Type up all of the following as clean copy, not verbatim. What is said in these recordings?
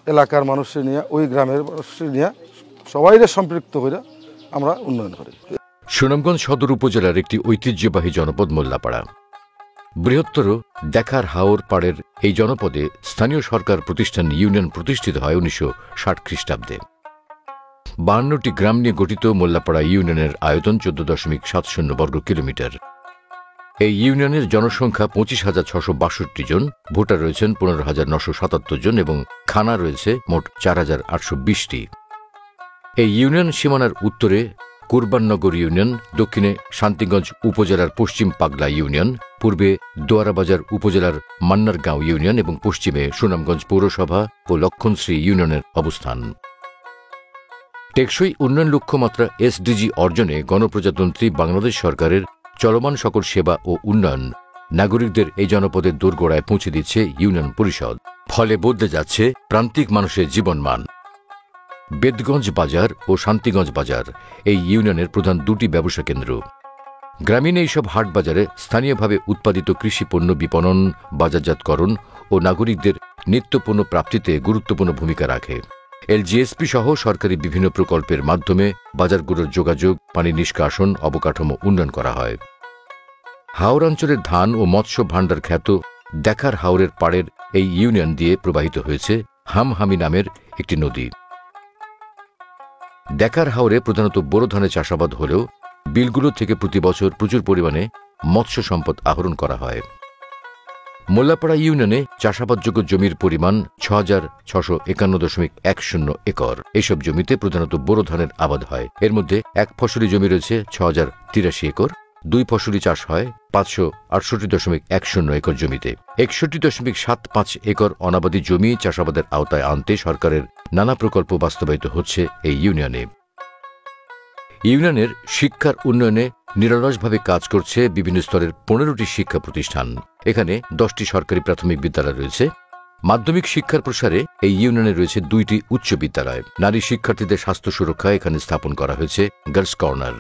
এলাকার মানুষের নিয়ে ওই গ্রামের মানুষের নিয়ে সবাইরে সম্পৃক্ত করে আমরা উন্নয়ন করি। সুনামগঞ্জ সদর উপজেলার একটি ঐতিহ্যবাহী জনপদ মোল্লাপাড়া। বৃহত্তর দেখার হাওর পাড়ের এই জনপদে স্থানীয় সরকার প্রতিষ্ঠান ইউনিয়ন প্রতিষ্ঠিত হয় 1960 খ্রিস্টাব্দে। 52টি গ্রাম নিয়ে গঠিত মোল্লাপাড়া ইউনিয়নের আয়তন 14.70 বর্গ কিলোমিটার। এই ইউনিয়নের জনসংখ্যা 25,662 জন, ভোটার রয়েছেন 15,977 জন এবং থানা রয়েছে মোট 4,820টি। এই ইউনিয়ন সীমানার উত্তরে কুরবাননগর ইউনিয়ন, দক্ষিণে শান্তিগঞ্জ উপজেলার পশ্চিম পাগলা ইউনিয়ন, পূর্বে দোয়ারাবাজার উপজেলার মান্নারগাঁও ইউনিয়ন এবং পশ্চিমে সুনামগঞ্জ পৌরসভা ও লক্ষণশ্রী ইউনিয়নের অবস্থান। টেকসই উন্নয়ন লক্ষ্যমাত্রা এসডিজি অর্জনে গণপ্রজাতন্ত্রী বাংলাদেশ সরকারের চলমান সকল সেবা ও উন্নয়ন নাগরিকদের এই জনপদের দোরগোড়ায় পৌঁছে দিচ্ছে ইউনিয়ন পরিষদ। ফলে বদলে যাচ্ছে প্রান্তিক মানুষের জীবনমান। বেদগঞ্জ বাজার ও শান্তিগঞ্জ বাজার এই ইউনিয়নের প্রধান দুটি ব্যবসা কেন্দ্র। গ্রামীণ এইসব হাট বাজারে স্থানীয়ভাবে উৎপাদিত কৃষিপণ্য বিপণন, বাজারজাতকরণ ও নাগরিকদের নিত্যপণ্য প্রাপ্তিতে গুরুত্বপূর্ণ ভূমিকা রাখে। এলজিএসপি সহ সরকারি বিভিন্ন প্রকল্পের মাধ্যমে বাজারগুলোর যোগাযোগ, পানি নিষ্কাশন, অবকাঠামো উন্নয়ন করা হয়। হাওর অঞ্চলের ধান ও মৎস্য ভাণ্ডার খ্যাত দেখার হাওরের পাড়ের এই ইউনিয়ন দিয়ে প্রবাহিত হয়েছে হামহামি নামের একটি নদী। দেখার হাওরে প্রধানত বোরো ধানের চাষাবাদ হলেও বিলগুলো থেকে প্রতি বছর প্রচুর পরিমাণে মৎস্য সম্পদ আহরণ করা হয়। মোল্লাপাড়া ইউনিয়নে চাষাবাদযোগ্য জমির পরিমাণ 6,651.10 একর। এইসব জমিতে প্রধানত বোরো ধানের আবাদ হয়। এর মধ্যে এক ফসলি জমি রয়েছে 6,083 একর, দুই ফসলি চাষ হয় 568.10 একর জমিতে। 61.75 একর অনাবাদী জমি চাষাবাদের আওতায় আনতে সরকারের নানা প্রকল্প বাস্তবায়িত হচ্ছে এই ইউনিয়নে। ইউনিয়নের শিক্ষার উন্নয়নে নিরলসভাবে কাজ করছে বিভিন্ন স্তরের 15টি শিক্ষা প্রতিষ্ঠান। এখানে 10টি সরকারি প্রাথমিক বিদ্যালয় রয়েছে। মাধ্যমিক শিক্ষার প্রসারে এই ইউনিয়নে রয়েছে 2টি উচ্চ বিদ্যালয়। নারী শিক্ষার্থীদের স্বাস্থ্য সুরক্ষা এখানে স্থাপন করা হয়েছে গার্লস কর্নার।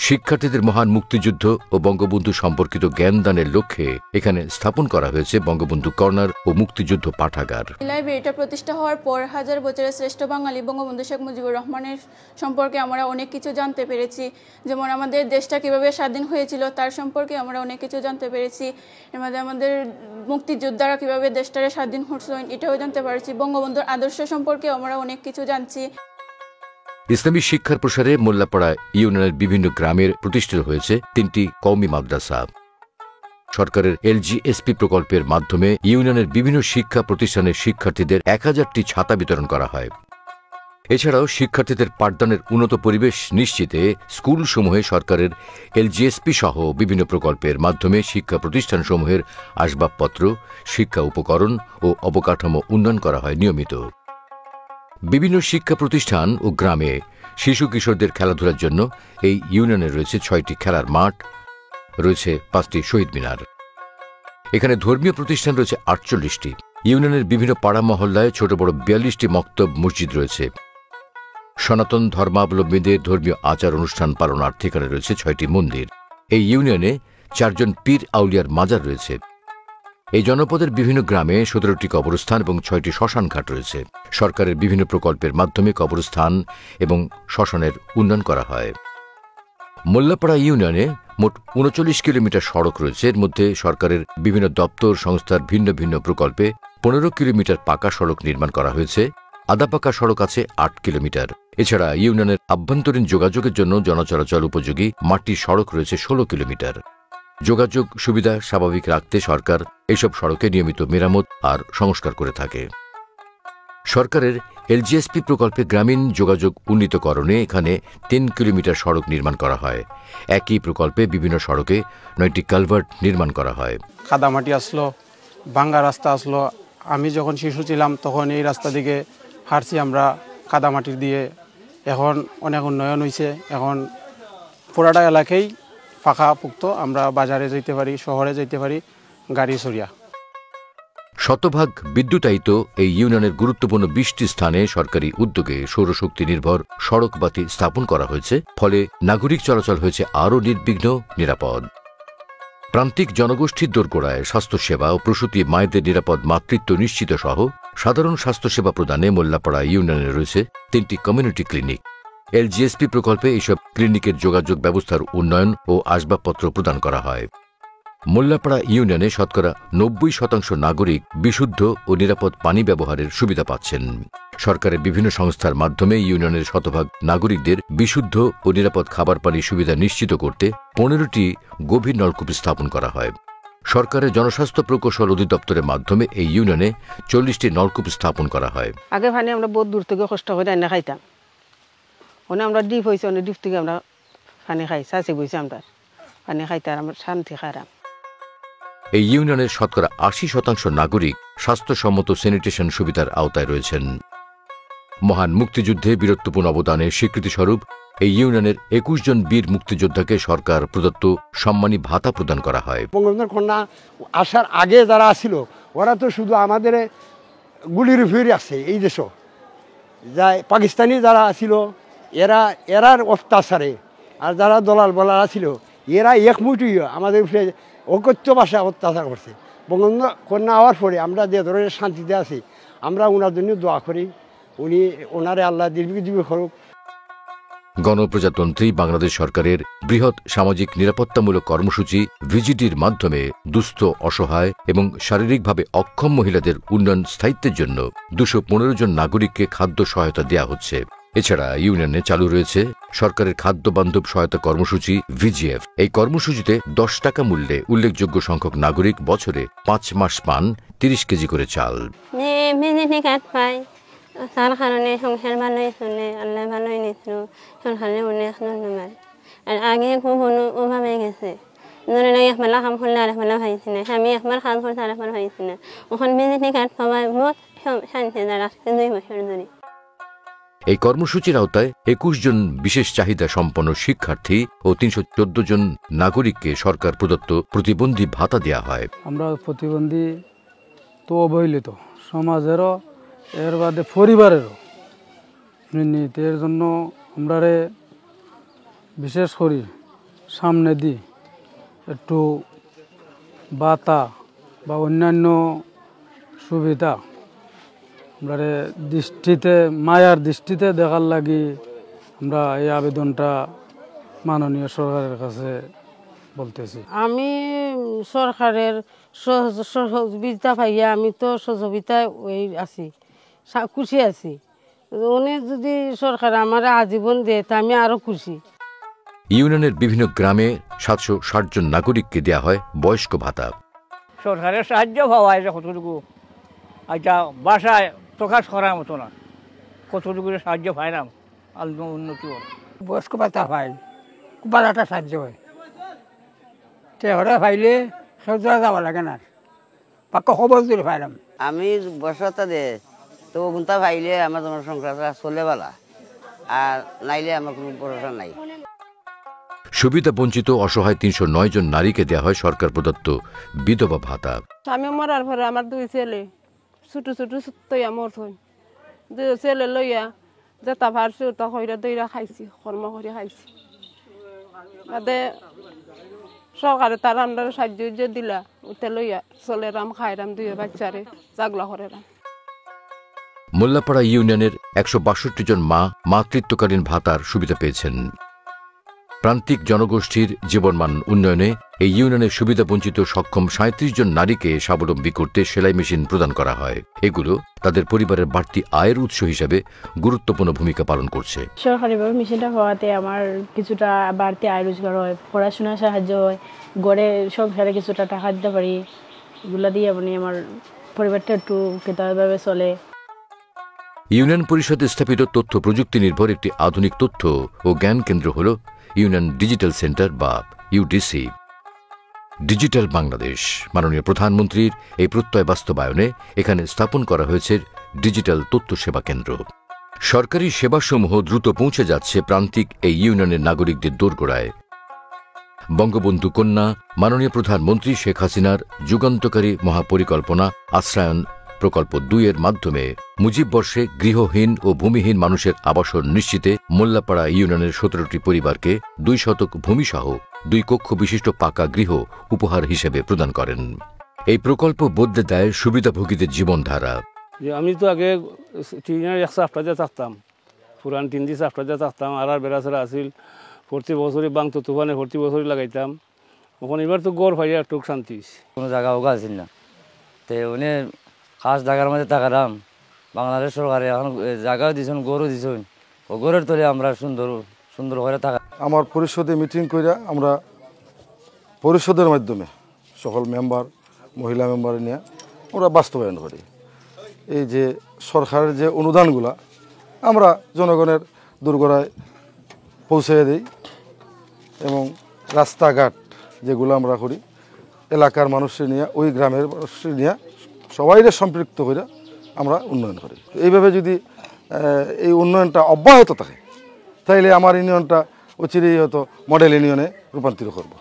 শিক্ষার্থীদের মহান মুক্তিযুদ্ধ ও বঙ্গবন্ধু সম্পর্কিত জ্ঞানদানের লক্ষ্যে এখানে স্থাপন করা হয়েছে বঙ্গবন্ধু কর্নার ও মুক্তিযুদ্ধ পাঠাগার। লাইব্রেরিটা প্রতিষ্ঠা হওয়ার পর হাজার বছরের শ্রেষ্ঠ বাঙালি বঙ্গবন্ধু শেখ মুজিবুর রহমানের সম্পর্কে আমরা অনেক কিছু জানতে পেরেছি। যেমন আমাদের দেশটা কিভাবে স্বাধীন হয়েছিল তার সম্পর্কে আমরা অনেক কিছু জানতে পেরেছি। এর মধ্যে আমাদের মুক্তিযোদ্ধারা কিভাবে দেশটারে স্বাধীন হচ্ছেন এটাও জানতে পারছি। বঙ্গবন্ধুর আদর্শ সম্পর্কে আমরা অনেক কিছু জানছি। ইসলামী শিক্ষার প্রসারে মোল্লাপাড়া ইউনিয়নের বিভিন্ন গ্রামের প্রতিষ্ঠিত হয়েছে 3টি কওমি মাদ্রাসা। সরকারের এলজিএসপি প্রকল্পের মাধ্যমে ইউনিয়নের বিভিন্ন শিক্ষা প্রতিষ্ঠানের শিক্ষার্থীদের 1000টি ছাতা বিতরণ করা হয়। এছাড়াও শিক্ষার্থীদের পাঠদানের উন্নত পরিবেশ নিশ্চিতে স্কুলসমূহে সরকারের এলজিএসপি সহ বিভিন্ন প্রকল্পের মাধ্যমে শিক্ষা প্রতিষ্ঠানসমূহের আসবাবপত্র, শিক্ষা উপকরণ ও অবকাঠামো উন্নয়ন করা হয় নিয়মিত। বিভিন্ন শিক্ষা প্রতিষ্ঠান ও গ্রামে শিশু কিশোরদের খেলাধুলার জন্য এই ইউনিয়নে রয়েছে 6টি খেলার মাঠ, রয়েছে 5টি শহীদ মিনার। এখানে ধর্মীয় প্রতিষ্ঠান রয়েছে 48টি। ইউনিয়নের বিভিন্ন পাড়া মহল্লায় ছোট বড় 42টি মক্তব মসজিদ রয়েছে। সনাতন ধর্মাবলম্বীদের ধর্মীয় আচার অনুষ্ঠান পালনার্থে এখানে রয়েছে 6টি মন্দির। এই ইউনিয়নে 4 জন পীর আউলিয়ার মাজার রয়েছে। এই জনপদের বিভিন্ন গ্রামে 17টি কবরস্থান এবং 6টি শ্মশান ঘাট রয়েছে। সরকারের বিভিন্ন প্রকল্পের মাধ্যমে কবরস্থান এবং শ্মশানের উন্নয়ন করা হয়। মোল্লাপাড়া ইউনিয়নে মোট 39 কিলোমিটার সড়ক রয়েছে। এর মধ্যে সরকারের বিভিন্ন দপ্তর সংস্থার ভিন্ন ভিন্ন প্রকল্পে 15 কিলোমিটার পাকা সড়ক নির্মাণ করা হয়েছে। আধা পাকা সড়ক আছে 8 কিলোমিটার। এছাড়া ইউনিয়নের আভ্যন্তরীণ যোগাযোগের জন্য জনচলাচল উপযোগী মাটির সড়ক রয়েছে 16 কিলোমিটার। যোগাযোগ সুবিধা স্বাভাবিক রাখতে সরকার এইসব সড়কে নিয়মিত মেরামত আর সংস্কার করে থাকে। সরকারের এলজিএসপি প্রকল্পে গ্রামীণ যোগাযোগ উন্নীতকরণে এখানে 3 কিলোমিটার সড়ক নির্মাণ করা হয়। একই প্রকল্পে বিভিন্ন সড়কে 9টি কালভার্ট নির্মাণ করা হয়। কাদামাটি আসলো, ভাঙ্গা রাস্তা আসলো। আমি যখন শিশু ছিলাম তখন এই রাস্তা দিকে হাঁটছি আমরা কাদামাটির দিয়ে। এখন অনেক উন্নয়ন হয়েছে। এখন পুরাটা এলাকায় পাকা পুক্ত, আমরা বাজারে যেতে পারি, শহরে যেতে পারি গাড়ি সরিয়া। শতভাগ বিদ্যুতায়িত এই ইউনিয়নের গুরুত্বপূর্ণ 20টি স্থানে সরকারি উদ্যোগে সৌরশক্তি নির্ভর সড়ক বাতি স্থাপন করা হয়েছে। ফলে নাগরিক চলাচল হয়েছে আরও নির্বিঘ্ন, নিরাপদ। প্রান্তিক জনগোষ্ঠীর দোরগোড়ায় স্বাস্থ্যসেবা ও প্রসূতি মায়েদের নিরাপদ মাতৃত্ব নিশ্চিত সহ সাধারণ স্বাস্থ্যসেবা প্রদানে মোল্লাপাড়া ইউনিয়নে রয়েছে 3টি কমিউনিটি ক্লিনিক। এলজিএসপি প্রকল্পে এইসব ক্লিনিকের যোগাযোগ ব্যবস্থার উন্নয়ন ও আসবাবপত্র প্রদান করা হয়। মোল্লাপাড়া ইউনিয়নে শতকরা 90% নাগরিক বিশুদ্ধ ও নিরাপদ পানি ব্যবহারের সুবিধা পাচ্ছেন। সরকারের বিভিন্ন সংস্থার মাধ্যমে ইউনিয়নের শতভাগ নাগরিকদের বিশুদ্ধ ও নিরাপদ খাবার পানির সুবিধা নিশ্চিত করতে 15টি গভীর নলকূপ স্থাপন করা হয়। সরকারের জনস্বাস্থ্য প্রকৌশল অধিদপ্তরের মাধ্যমে এই ইউনিয়নে 40টি নলকূপ স্থাপন করা হয়। আগে পানি আমরা বহুত দূর থেকে কষ্ট করে রান্না খাইতাম, ওনে আমরা ডিপ হয়েছে, অনেক ডিপ থেকে আমরা পানি খাই, চাষে বইছে আমরা পানি খাইতে আর আমরা শান্তি খারাপ। এই ইউনিয়নের শতকরা 80% নাগরিক স্বাস্থ্যসম্মত স্যানিটেশন সুবিধার আওতায় রয়েছেন। মহান মুক্তিযুদ্ধে বীরত্বপূর্ণ অবদানের স্বীকৃতিস্বরূপ এই ইউনিয়নের 21 জন বীর মুক্তিযোদ্ধাকে সরকার প্রদত্ত সম্মানী ভাতা প্রদান করা হয়। বঙ্গবন্ধুর কন্যা আসার আগে যারা আসছিল ওরা তো শুধু আমাদের গুলির ফিরে আসছে এই দেশও, যা পাকিস্তানি যারা আসছিল এরার অত্যাচারে, আর যারা দলাল বলার ছিল এরা একমুটি আমাদের উপরে অকথ্য ভাষা অত্যাচার করছে। বঙ্গবন্ধু কন্যা হওয়ার পরে আমরা যে ধরনের শান্তিতে আছি, আমরা ওনার জন্য দোয়া করি, ওনারে আল্লাহ দীর্ঘজীবী করুক। গণপ্রজাতন্ত্রী বাংলাদেশ সরকারের বৃহৎ সামাজিক নিরাপত্তামূলক কর্মসূচি ভিজিডির মাধ্যমে দুস্থ, অসহায় এবং শারীরিকভাবে অক্ষম মহিলাদের উন্নয়ন স্থায়িত্বের জন্য 215 জন নাগরিককে খাদ্য সহায়তা দেওয়া হচ্ছে। এছাড়া ইউনিয়নে চালু রয়েছে সরকারের খাদ্য বান্ধব সহায়তা কর্মসূচি ভিজিএফ। এই কর্মসূচিতে 10 টাকা মূল্যে উল্লেখযোগ্য সংখ্যক নাগরিক বছরে 5 মাস পান 30 কেজি করে চাল। তার কারণে সংসার ভালোই চলে, আল্লাহ ভালোই নিছিল, সংসারে অনেক ধন্যবাদ। আর আগে খুব অভাবে গেছে, ধরে না একবেলা কাম করলে আর একবেলা ভাইছি না, আমি একবার কাজ করতে আর একবার ভাইছি না। ওখানে বিজেপি কার্ড পাওয়া বহুত শান্তি রাখছে 2 বছর ধরে। এই কর্মসূচির আওতায় 21 জন বিশেষ চাহিদা সম্পন্ন শিক্ষার্থী ও 314 জন নাগরিককে সরকার প্রদত্ত প্রতিবন্ধী ভাতা দেওয়া হয়। আমরা প্রতিবন্ধী তো অবহেলিত সমাজেরও, এর বাদে পরিবারেরও এর জন্য আমরা বিশেষ করি সামনে দিই একটু ভাতা বা অন্যান্য সুবিধা আমরা দৃষ্টিতে, মায়ার দৃষ্টিতে দেখার লাগি আমরা এই আবেদনটা মাননীয় সরকারের কাছে বলতেছি। আমি সরকারের সহযোগিতা পাইয়া আমি তো সহযোগিতায় ওই আছি, খুশি আছি। উনি যদি সরকার আমার আজীবন দেয় তা আমি আরো খুশি। ইউনিয়নের বিভিন্ন গ্রামে 760 জন নাগরিককে দেওয়া হয় বয়স্ক ভাতা। সরকারের সাহায্য পাওয়া যায় কতটুকু, আচ্ছা বাসায় প্রকাশ করার মতো না, কতটুকু সাহায্য পাই না, আলু উন্নতি হয়। বয়স্ক ভাতা পাই, খুব ভালো একটা সাহায্য হয়। ওরা পাইলে সজা যাওয়া লাগে না, পাক্কা খবর দিলে পাইলাম। আমি বয়সতা দে তো গুনতা পাইলে আমার তোমার সংসারটা চলে বলা, আর নাইলে আমার কোনো ভরসা নাই। সুবিধা বঞ্চিত অসহায় 309 জন নারীকে দেওয়া হয় সরকার প্রদত্ত বিধবা ভাতা। আমি মরার পরে আমার 2 ছেলে ছোট ছোট তৈয়া মরছই, 2 ছেলে লইয়া যেটা পারছি ওটা হইরা দইরা খাইছি, কর্ম করে খাইছি। তাতে সরকারে তার আমরা সাহায্য দিলা, ওটা লইয়া চলেরাম খাইরাম 2 বাচ্চারে জাগলা করেরাম। মোল্লাপাড়া ইউনিয়নের 162 জন মা মাতৃত্বকালীন ভাতার সুবিধা পেয়েছেন। প্রান্তিক জনগোষ্ঠীর জীবনমান উন্নয়নে এই ইউনিয়নের সুবিধা বঞ্চিত সক্ষম 37 জন নারীকে স্বাবলম্বী করতে সেলাই মেশিন প্রদান করা হয়। এগুলো তাদের পরিবারের বাড়তি আয়ের উৎস হিসেবে গুরুত্বপূর্ণ ভূমিকা পালন করছে। সরকারিভাবে মেশিনটা হওয়াতে আমার কিছুটা বাড়তি আয় রোজগার হয়, পড়াশোনার সাহায্য হয়, গড়ে সংসারে কিছুটা টাকা দিতে পারি, এগুলো দিয়ে আমার পরিবারটা একটু কৃতভাবে চলে। ইউনিয়ন পরিষদে স্থাপিত তথ্য প্রযুক্তি নির্ভর একটি আধুনিক তথ্য ও জ্ঞান কেন্দ্র হল ইউনিয়ন ডিজিটাল সেন্টার বা ইউডিসি। ডিজিটাল বাংলাদেশ মাননীয় প্রধানমন্ত্রীর এই প্রত্যয় বাস্তবায়নে এখানে স্থাপন করা হয়েছে ডিজিটাল তথ্য সেবা কেন্দ্র। সরকারি সেবাসমূহ দ্রুত পৌঁছে যাচ্ছে প্রান্তিক এই ইউনিয়নের নাগরিকদের দোরগোড়ায়। বঙ্গবন্ধু কন্যা মাননীয় প্রধানমন্ত্রী শেখ হাসিনার যুগান্তকারী মহাপরিকল্পনা আশ্রয়ন প্রকল্প 2 এর মাধ্যমে মুজিব বর্ষে গৃহহীন ও ভূমিহীন মানুষের আবাসন নিশ্চিতে মোল্লাপাড়া ইউনিয়নের 17টি পরিবারকে 2 শতক ভূমিসহ 2 কক্ষ বিশিষ্ট পাকা গৃহ উপহার হিসেবে প্রদান করেন। এই প্রকল্প বদলে দেয় সুবিধাভোগীদের জীবনধারা। যে আমি তো আগে টিনের এক সাফটাতে থাকতাম, পুরান টিন দিয়ে সাফটাতে থাকতাম, আর বেড়াচেরা আসিল, প্রতি বছরই বাংতো তুফানে প্রতি বছরই লাগাইতাম। ওখানে এবার তো গড় পাইয়া একটু শান্তি। কোনো জায়গা ওগা আছিল না, তো উনি খাস জায়গার মধ্যে থাকারাম। বাংলাদেশ সরকারে এখন জায়গাও দিছেন, গরু দিছেন, ও গরের তলে আমরা সুন্দর সুন্দর করে থাকা। আমার পরিষদে মিটিং করে আমরা পরিষদের মাধ্যমে সকল মেম্বার মহিলা মেম্বার নিয়ে আমরা বাস্তবায়ন করি। এই যে সরকারের যে অনুদানগুলা আমরা জনগণের দুর্গরায় পৌঁছে দিই, এবং রাস্তাঘাট যেগুলো আমরা করি এলাকার মানুষের নিয়ে, ওই গ্রামের মানুষের নিয়ে সবাইরে সম্পৃক্ত করে আমরা উন্নয়ন করি। এইভাবে যদি এই উন্নয়নটা অব্যাহত থাকে তাইলে আমার ইউনিয়নটা অচিরেই হয়তো মডেল ইউনিয়নে রূপান্তরিত করব।